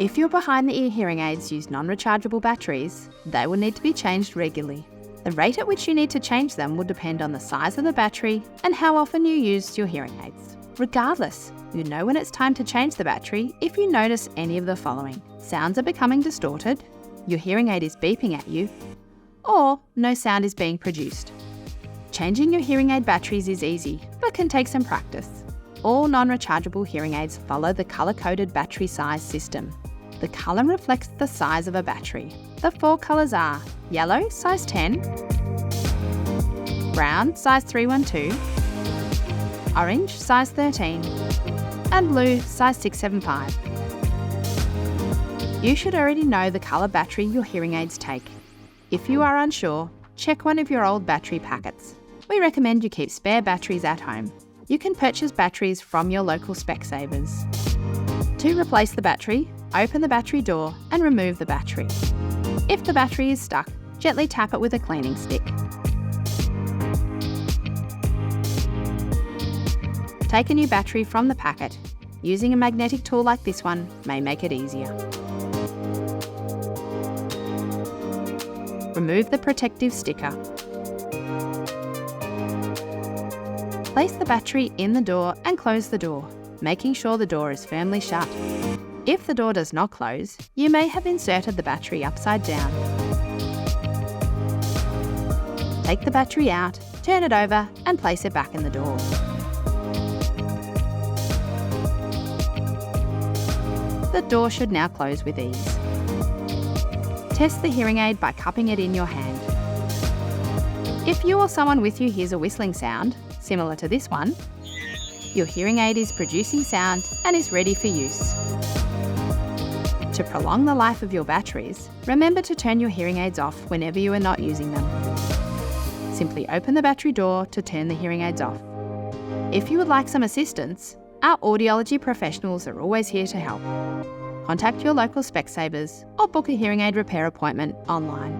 If your behind-the-ear hearing aids use non-rechargeable batteries, they will need to be changed regularly. The rate at which you need to change them will depend on the size of the battery and how often you use your hearing aids. Regardless, you know when it's time to change the battery if you notice any of the following. Sounds are becoming distorted, your hearing aid is beeping at you, or no sound is being produced. Changing your hearing aid batteries is easy, but can take some practice. All non-rechargeable hearing aids follow the colour-coded battery size system. The colour reflects the size of a battery. The 4 colours are yellow, size 10, brown, size 312, orange, size 13, and blue, size 675. You should already know the colour battery your hearing aids take. If you are unsure, check one of your old battery packets. We recommend you keep spare batteries at home. You can purchase batteries from your local Specsavers. To replace the battery, open the battery door and remove the battery. If the battery is stuck, gently tap it with a cleaning stick. Take a new battery from the packet. Using a magnetic tool like this one may make it easier. Remove the protective sticker. Place the battery in the door and close the door, making sure the door is firmly shut. If the door does not close, you may have inserted the battery upside down. Take the battery out, turn it over and place it back in the door. The door should now close with ease. Test the hearing aid by cupping it in your hand. If you or someone with you hears a whistling sound, similar to this one, your hearing aid is producing sound and is ready for use. To prolong the life of your batteries, remember to turn your hearing aids off whenever you are not using them. Simply open the battery door to turn the hearing aids off. If you would like some assistance, our audiology professionals are always here to help. Contact your local Specsavers or book a hearing aid repair appointment online.